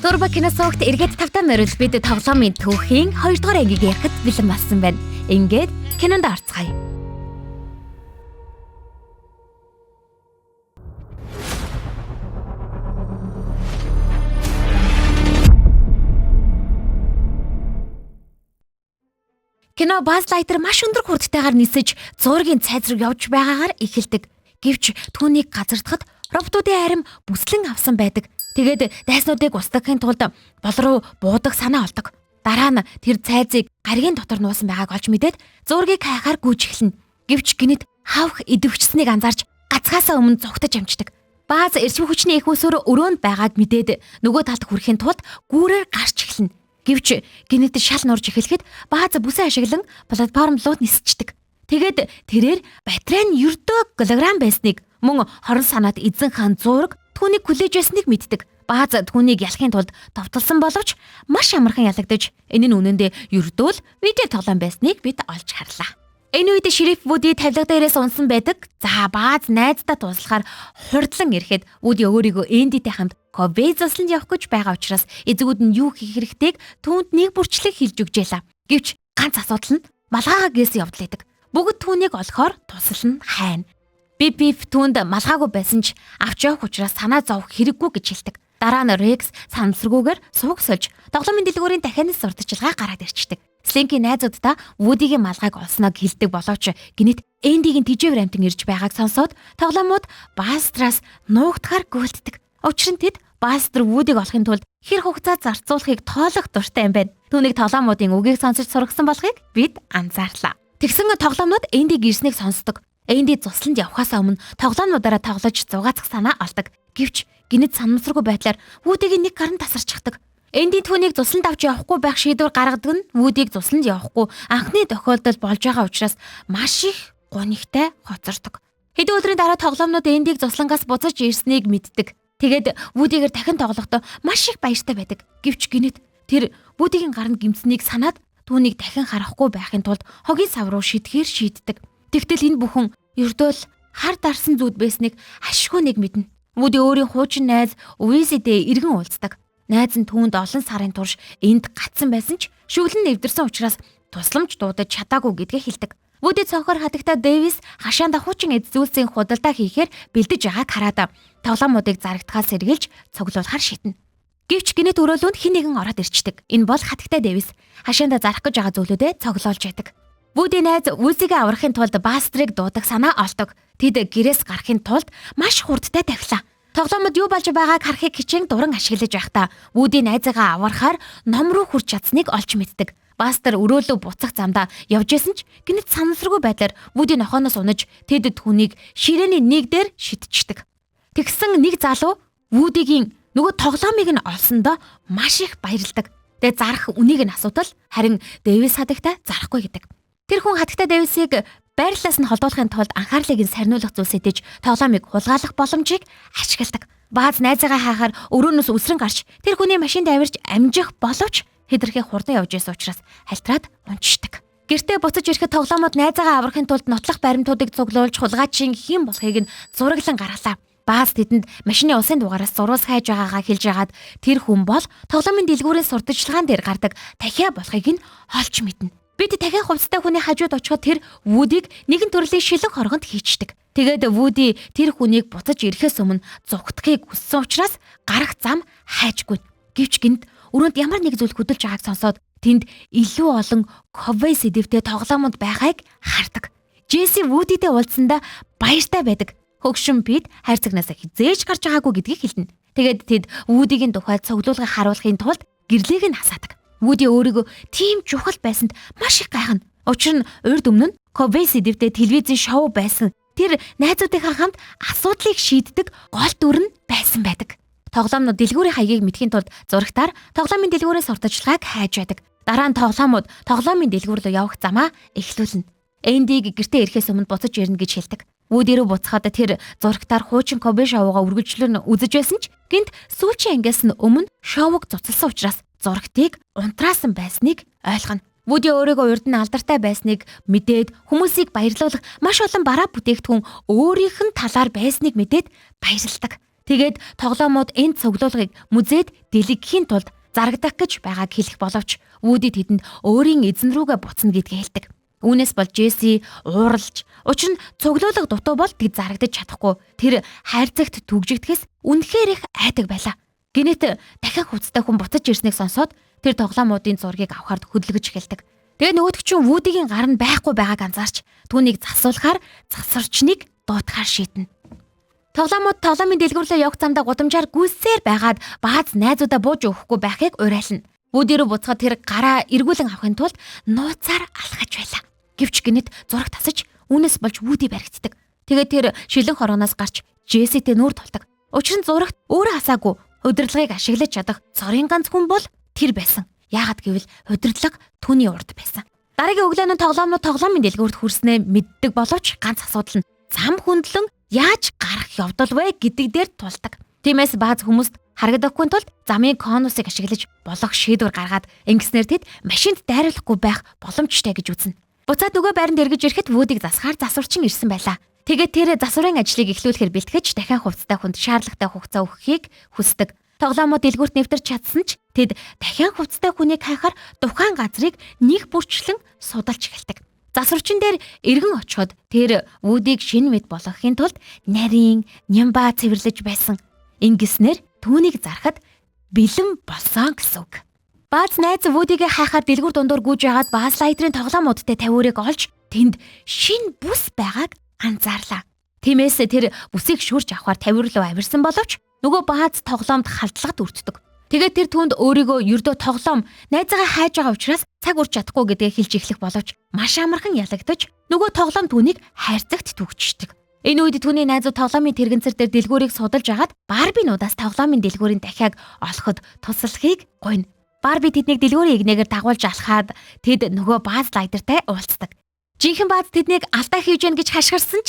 Дурба киносогт эргээд тавтан морил бид тоглоомын түүхийн 2 дугаар ангийг ярихад бэлэн болсон байна. Ингээд кинонд орцгоё. Кино Buzz Lightyear маш өндөр хурдтайгаар нисэж зургийн цайз руу явж байгаагаар эхэлдэг. Гэвч түүнийг газардахад роботуудын арим бүслэн авсан байдаг. Тэгээд дайснуудыг устгахын тулд бол руу буудаг санаа олдог. Дараа нь тэр цайзыг гаригийн дотор нуусан байгааг олж мэдээд зургийг хайхаар гүйж эхэлнэ. Гэвч гинэд хавх идэвхжсэнийг анзаарч гацхаасаа өмнө зугтаж амждаг. Бааз эрчим хүчний их усөөр өрөөнд байгааг мэдээд нөгөө талд хүрэхийн тулд гүүрээр гарч эхэлнэ. Гэвч гинэд шал нурж эхлэхэд Бааз бүсээ ашиглан платформ руу нисчдэг. Тэгээд тэрээр батарей нь ердөө килограмм байсныг мөн хорон санаат эзэн хаан зураг түүнийг хүлээж байсныг мэддэг. Бааз түүнийг ялахын тулд товтлсон боловч маш амархан ялагдаж энэ нь үнэндээ ердөө л видео тоглоом байсныг бид олж харлаа. Энэ үед шериф Вуди тавилга дээрээс унсан байдаг. За Бааз найздаа туслахаар хурдлан ирэхэд Вуди өөрийгөө Эндитэй хамт Кобе засланд явах гэж байгаа учраас эзэгүүд нь юу хийх хэрэгтэйг түүнд нэг бүрчлэг хэлж өгчээлээ. Гэвч ганц асуудал нь малгайгаа гээсэн явдлаадаг. Бүгд түүнийг олохоор тусал нь хайна. Биб түүнд малгайгүй байсан ч авч явах учраас санаа зовох хэрэггүй гэж хэлдэг. Дараа нь Рекс санамсаргүйгээр сувг сольж тоглоомын дэлгүүрийн дахианаас сурталчилгаа гараад ирчдэг. Слинки найзуудаа Вудигийн малгайг олсног хэлдэг боловч гинэт Эндигийн тэжээвэр амтан ирж байгааг сонсоод тоглоомууд Бастраас нуугдахаар гүйлтдэг. Учир нь тэд Бастер Вудиг олохын тулд хэр хугацаа зарцуулахыг тоолох дуртай юм байна. Түүнийг тоглоомуудын үгийг сонсож сургасан болохыг бид анзаарлаа. Тэгсэн тоглоомнууд Эндиг ирснийг сонсдог. Энди цусланд явхаасаа өмнө тоглоомнуудаараа тоглож зугаацах санаа олдог. Гэвч гинэд санамсаргүй байдлаар Вудигийн нэг гарын тасарчихдаг. Энди түүнийг цусланд авч явахгүй байх шийдвэр гаргадаг нь Вудиг цусланд явахгүй анхны тохиолдол болж байгаа учраас маш их гунигтай хоцордог. Хэдэн өдрийн дараа тоглоомнууд Эндиг цуслангаас буцаж ирснийг мэддэг. Тэгээд Вудигээр дахин тоглохдоо маш их баяртай байдаг. Гэвч гинэд тэр Вудигийн гаранд гимцнийг санаад түүнийг дахин харахгүй байхын тулд хогийн сав руу шидэхээр шийддэг. Тэгтэл энэ бүхэн ердөө л хар дарсан зүуд байсныг ашгүй нэг мэднэ. Вуди өөрийн хуучин найз Уизидээ эргэн уулздаг. Найз нь түүнд олон сарын турш энд гацсан байсан ч шүглэн нэвдэрсэн учраас тусламж дуудаж чадаагүй гэдгээ хэлдэг. Вуди цонхоор хатагта Дэвис хашаанда хуучин эд зүйлсийн худалдаа хийхээр бэлдэж байгааг хараад тоглоомуудыг зарагдахаас сэргийлж цуглуулахар шийднэ. Гэвч гинэт өрөөлөнд хэн нэгэн ороод ирчдэг. Энэ бол хатагта Дэвис хашаанда зарах гэж байгаа зүйлүүдэд цоглуулж байдаг. Вуди найз Уизигээ аврахын тулд Бастрыг дуудаг санаа олдог. Тэд гэрээс гарахын тулд маш хурдтай тавилаа. Тоглоомод юу болж байгааг харахыг хичээн дуран ашиглаж байхдаа Вуди найзаагаа аврахаар ном руу хүрч чадсныг олж мэддэг. Бастер өрөөлөв буцах замдаа явж исэн ч гинэт санамсаргүй байдлаар Вуди нохооноос унаж тэд түүнийг ширээний нэг дээр шидчихдэг. Тэгсэн нэг залуу Вудигийн нөгөө тоглоомыг нь олсондоо маш их баярлдаг. Тэгээ зарах үнийг нь асуудал харин Дэвис хатагтай зарахгүй гэдэг. Тэр хүн хатагтай Дэвисийг байрлалаас нь холдуулахын тулд анхаарлыг нь сарниулах зүйлс идэж тоглоомыг хулгайлах боломжийг ашигладаг. Бааз найзаагаа хаахаар өрөөнөөс үсрэн гарч тэр хүний машинд авирч амжих боловч хэдэрхий хурдан явж байсан учраас хальтраад унчдаг. Гэртээ буцаж ирэхэд тоглоомод найзаагаа аврахын тулд нотлох баримтуудыг цуглуулж хулгайчин хэн болохыг нь зураглан гаргалаа. Бааз тэдэнд машины улсын дугаараас зурвас хайж байгаагаа хэлж яагаад тэр хүн бол тоглоомын дэлгүүрийн сурталчилгаан дээр гардаг дахиа болохыг нь олж мэднэ. Бид дахиад хувцастай хүний хажууд очиход тэр Вудиг нэгэн төрлийн шилэн хоргонд хийчдэг. Тэгээд Вуди тэр хүнийг буцаж ирэхээс өмнө зугтахыг хүссэн учраас гарах зам хайжгүй. Гэвч гинт өрөөнд ямар нэг зүйл хөдөлж байгааг сонсоод тэнд илүү олон Кобе сэдвтэй тоглоомод байгааг хардаг. Джесси Вудитэй уулзсандаа баяртай байдаг. Хөгшин Пит хайрцагнаас хизээж гарч байгаагүй гэдгийг хэлнэ. Тэгээд тэд Вудигийн тухайд цуглуулгыг харуулахын тулд гэрлийг нь хасаадаг. Вуди өөрийгөө тийм чухал байсанд маш их гайхна. Учир нь урд өмнө нь Кобе сэдвтэй телевизийн шоу байсан. Тэр найзуудынхаа хамт асуудлыг шийддэг гол дүр нь байсан байдаг. Тоглоомнууд дэлгүүрийн хаягийг мэдхийн тулд зурагтаар тоглоомын дэлгүүрийн сурталчилгааг хайж байдаг. Дараа нь тоглоомууд тоглоомын дэлгүүр рүү явах замаа эхлүүлнэ. Эндиг гэртээ ирэхээс өмнө буцаж ирнэ гэж хэлдэг. Вуди рүү буцахад тэр зурагтаар хуучин Кобе шоугаа үргэлжлэн үзэж байсан ч гинт сүүлчийн ангиас нь өмнө шоуг цуцлсан учраас зурагтыг унтраасан байсныг ойлгоно. Вуди өөрийгөө урд нь алдартай байсныг мэдээд хүмүүсийг баярлуулах маш олон бараа бүтээгдэхүүн өөрийнх нь талаар байсныг мэдээд баярлдаг. Тэгээд тоглоомууд энэ цуглуулгыг музейд дэлгэхийн тулд зарагдах гэж байгааг хэлэх боловч Вуди тэдэнд өөрийн эзэн рүүгээ буцна гэдгийг хэлдэг. Үүнээс бол Джесси ууралж, учир нь цуглуулга дутуу бол тэд зарагдаж чадахгүй. Тэр хайрцагт түгжигдэхээс үнэхээр их айдаг байлаа. Гинэт дахин хувцастай хүн буцаж ирснийг сонсоод тэр тоглоомуудын зургийг авахар хөдөлгөж эхэлдэг. Тэгээ нөгөөдөг чинь Вудигийн гар нь байхгүй байгааг анзаарч түүнийг засуулахаар засварчныг дуутахаар шийднэ. Тоглоомын дэлгүүрлээ явах замдаа гудамжаар гүйсээр байгаад бааз найзуудаа бууж өгөхгүй байхыг уриална. Вуди рүү буцахад тэр гараа эргүүлэн авахын тулд нууцаар алхаж байлаа. Гэвч гинэт зураг тасаж үүнээс болж Вуди баригддаг. Тэгээд тэр шилэн хорооноос гарч Джесситэй нүүр тулдаг. Учир нь зурагт өөрөө хасаагүй удирдлагыг ашиглаж чадах цорын ганц хүн бол тэр байсан. Яагаад гэвэл удирдлага түүний урд байсан. Дараагийн өглөөний тоглоомын дэлгүүрт хүрснээ мэддэг боловч ганц асуудал нь зам хөндлөн яаж гарах явдал вэ гэдэг дээр тулдаг. Тиймээс бааз хүмүүст харагдахгүй тулд замын конусыг ашиглаж болох шийдвэр гаргаад ингэснээр тэд машинд дайруулахгүй байх боломжтой гэж үзнэ. Буцаад нөгөө байранд эргэж ирэхэд Вудиг засахаар засварчин ирсэн байлаа. Тэгээд тэр засварын ажлыг эхлүүлэхээр бэлтгэж дахин хувцастай хүнд шаардлагатай хугацаа өгөхийг хүсдэг. Тоглоомод дэлгүүрт нэвтэрч чадсан ч тэд дахин хувцастай хүнийг хайхаар тухайн газрыг нэг бүрчлэн судалж эхэлдэг. Засварчин дээр эргэн очиход тэр Вудиг шинэ мэд болгохын тулд нарийн нямба цэвэрлэж байсан. Ингэснээр түүнийг зарахад бэлэн болсон гэсэн үг. Бааз найз Вудигээ хайхаар дэлгүүр дундуур гүйж яагаад Баз Лайтрын тоглоомуудтай тавиурыг олж тэнд шинэ бүс байгааг анзаарлаа. Тиймээс тэр бүсийг шүрж авахар тавиур руу авирсан боловч нөгөө Бааз тоглоомд халдлагад өртдөг. Тэгээд тэр түүнд өөрийгөө ердөө тоглоом найзаагаа хайж байгаа учраас цаг урч чадахгүй гэдгээ хэлж эхлэх боловч маш амархан ялагдаж нөгөө тоглоом түүнийг хайрцагт түгждэг. Энэ үед түүний найзууд тоглоомын тэрэгцэр дээр дэлгүүрийг судалж агаад Барбинуудаас тоглоомын дэлгүүрийн дахиаг олоход туслахыг гуйна. Барби тэднийг дэлгүүрийн игнэгээр дагуулж алхаад тэд нөгөө Баз Лайтертай уулздаг. Жинхэнэ Баз тэднийг алдаа хийж гэн гэж хашгирсан ч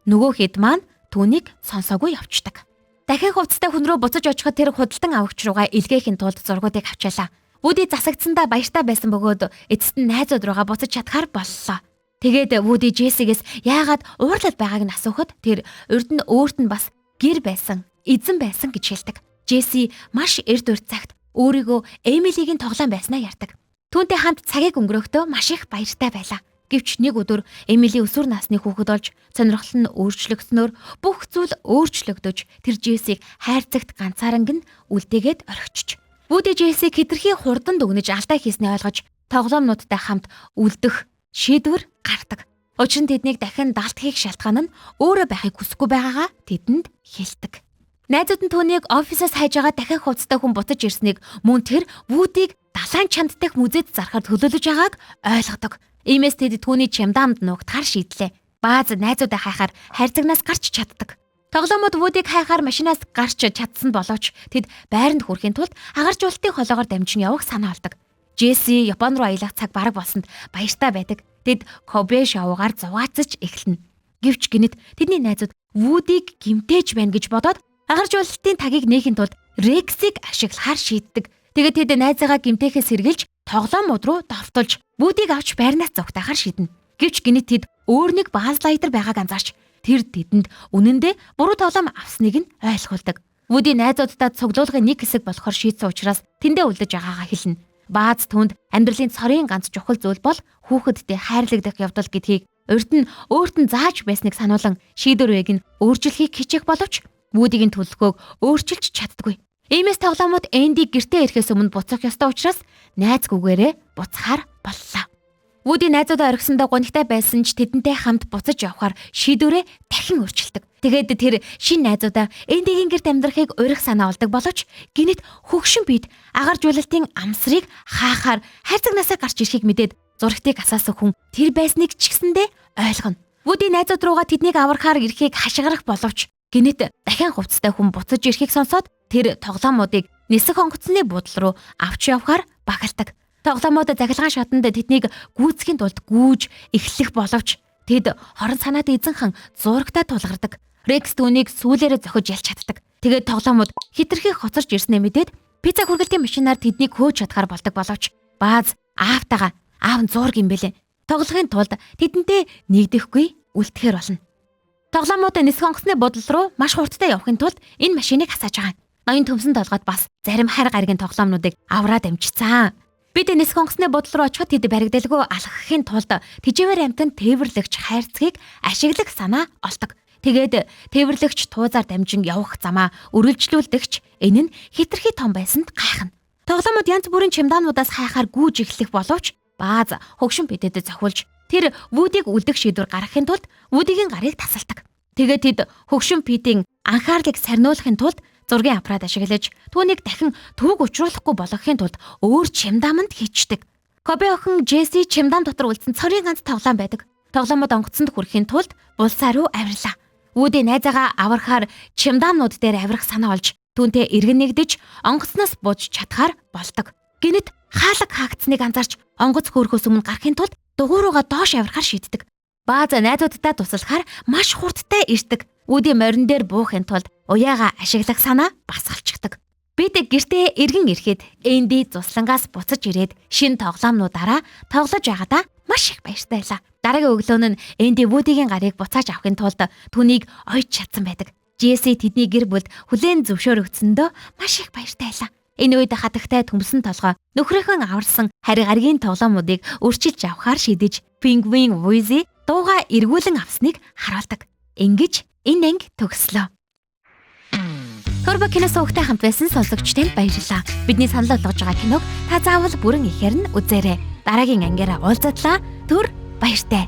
нөгөө хэд маань түүнийг сонсоогүй явцдаг. Дахин хувцастай хүн рүү буцаж очиход тэр худалдан авагч руугаа илгээхийн тулд зургуудыг авчаалаа. Вуди засагдсандаа баяртай байсан бөгөөд эцэст нь найзууд руугаа буцаж чадхаар боллоо. Тэгээд Вуди Джессигээс яагаад уурлал байгааг нь асуухад тэр урд нь өөрт нь бас гэр байсан, эзэн байсан гэж хэлдэг. Джесси маш эрт урт цагт өөрийгөө Эмилигийн тоглоом байснаа ярьдаг. Түүнтэй хамт цагийг өнгөрөөхдөө маш их баяртай байлаа. Гэвч нэг өдөр Эмили өсвөр насны хүүхэд болж сонирхол нь өөрчлөгдснөөр бүх зүйл өөрчлөгдөж тэр Джессиг хайрцагт ганцаарнг нь үлдээгээд орхичж. Вуди Джессиг хэтэрхий хурдан дүгнэж алдаа хийснээ ойлгож тоглоомнуудтай хамт үлдэх шийдвэр гаргадаг. Учир нь тэднийг дахин далтахыг шалтгаан нь өөрөө байхыг хүсэхгүй байгаагаа тэдэнд хэлдэг. Найзууд нь түүнийг офисоос хайж байгаа дахин хувцастай хүн буцаж ирснийг мөн тэр Вудиг далайн чамд дэх музейд зарахаар төлөвлөж байгааг ойлгодог. Иймээс тэд түүний чемдаамд нуугдахаар шийдлээ. Бааз найзуудаа хайхаар хайрцагнаас гарч чаддаг. Тоглоомод Вудиг хайхаар машинаас гарч чадсан боловч тэд байранд хүрэхийн тулд агаржуулалтын холоогоор дамжин явах санаа олдог. Джесси Япон руу аялах цаг бараг болсонд баяртай байдаг. Тэд Кобе шоугаар зугаацж эхэлнэ. Гэвч гинэт тэдний найзууд Вудиг гимтээж байна гэж бодоод агаржуулалтын тагийг нээхийн тулд Рексийг ашиглахаар шийддэг. Тэгээд тэд найзаагаа гимтээхээс сэргийлж тоглоомууд руу давтуулж Вудиг авч байрнаас зогтоохоор шийднэ. Гэвч гинэт тэд өөр нэг Баз Лайтер байгааг анзаарч тэр тэдэнд үнэндээ буруу тоглоом авсныг нь ойлгуулдаг. Вуди найзуудтай цуглуулгын нэг хэсэг болохоор шийдсэн учраас тэндээ үлдэж байгаагаа хэлнэ. Бааз түнд амьдралын цорын ганц чухал зүйл бол хүүхэдтэй хайрлагдах явдал гэдгийг урд нь өөрт нь зааж байсныг сануулan шийдвэрийг нь өөрчлөхийг хичээх боловч Вудигийн төлөвлөгөөг өөрчилж чаддаггүй. Иймээс тоглоомод Эндиг гэртээ ирэхээс өмнө буцах ёстой учраас найзгүйгээрээ буцахаар боллоо. Вуди найзуудаа орхисондоо гонигтай байсан ч тэдэнтэй хамт буцаж явхаар шийдвэрээ дахин өөрчилдөг. Тэгээд тэр шинэ найзуудаа Эндигийн гэрт амьдрахыг урих санаа олдог боловч гинэт хөгшин бид агаржуулалтын амсрыг хаахаар хайрцагнаасаа гарч ирэхийг мэдээд зурагтыг асаасан хүн тэр байсныг ч гэсэндээ ойлгоно. Вуди найзууд руугаа тэднийг аврахаар ирэхийг хашгирах боловч гинэт дахин хувцастай хүн буцаж ирэхийг сонсоод тэр тоглоомуудыг нисэх онгоцны буудлын руу авч явахаар багалдаг. Тоглоомууд захилгаан шатанд тэднийг гүйцэхийн тулд гүйж эхлэх боловч тэд хорон санаад эзэнхэн зурагтаа тулгардаг. Рекс түүнийг сүүлээрээ зохиж ялч чаддаг. Тэгээд тоглоомууд хитрхи хоцорч ирснээ мэдээд пицца хүргэлтийн машинаар тэднийг хөөж чадхаар болдог боловч Бааз аав нь зург юм бэлээ. Тоглохын тулд тэдэнтэй нэгдэхгүй үлдэхээр болно. Тоглоомуудаа нисэх онгоцны бодол руу маш хурдтай явахын тулд энэ машиныг хасааж байгаа. Ноён төмсөн толгойд бас зарим харь гаригийн тоглоомнуудыг авраад амжицсан. Бид нисэх онгоцны бодол руу очиход тэд баригдалгүй алхахын тулд тэжээвэр амтанд тээвэрлэгч хайрцгийг ашиглах санаа олдог. Тэгээд тээвэрлэгч туузаар дамжин явах замаа үргэлжлүүлдэгч энэ нь хитрхи том байсанд гайхна. Тоглоомод янз бүрийн чемодануудаас хайхаар гүйж эхлэх боловч бааз хөгшин бидэд зохиулж тэр Вудиг үлдэх шийдвэр гаргахын тулд Вудигийн гарыг тасалдаг. Тэгээд тэд хөгшин Питийн анхаарлыг сарниулахын тулд зургийн аппарат ашиглаж түүнийг дахин төвөг учруулахгүй болгохын тулд өөр чемоданд хийчдэг. Коби охин Джесси чемодан дотор үлдсэн цорын ганц тоглоом байдаг. Тоглоомод онгоцонд хүрэхийн тулд булсаа руу авирлаа. Вуди найзаагаа аврахаар чемоданууд дээр авирах санаа олж түүнтэй эргэн нэгдэж онгоцноос бууж чадхаар болдог. Гэнэт хаалга хаагдсныг анзаарч онгоц хөөрөхөөс өмнө гарахын тулд дугуйруугаа доош авирахаар шийддэг. Бааз найзуудтай туслахаар маш хурдтай ирдэг. Вуди морин дээр буухын тулд уяагаа ашиглах санаа бас олчихдаг. Бид гэртээ эргэн ирэхэд Энди цуслангаас буцаж ирээд шинэ тоглоомнуудаараа тоглож байгаадаа маш их баяртай байлаа. Дараагийн өглөө нь Энди Вудигийн гарыг буцааж авахын тулд түүнийг ойж чадсан байдаг. Джесси тэдний гэр бүлд хүлээн зөвшөөрөгдсөндөө маш их баяртай байлаа. Энэ үед хатагтай төмсөн толгой нөхрийнхөө аварсан харь гаригийн тоглоомуудыг өрчилж авахар шийдэж Пингвин Вузи дууга эргүүлэн авсныг харуулдаг. Ингэж энэ анги төгслөө. Турбо кино суугтай хамт байсан сонсогчдод баярлалаа. Бидний санал болгож байгаа киног та заавал бүрэн ихээр нь үзээрэй. Дараагийн ангиараа уулзтлаа. Түр баяртай.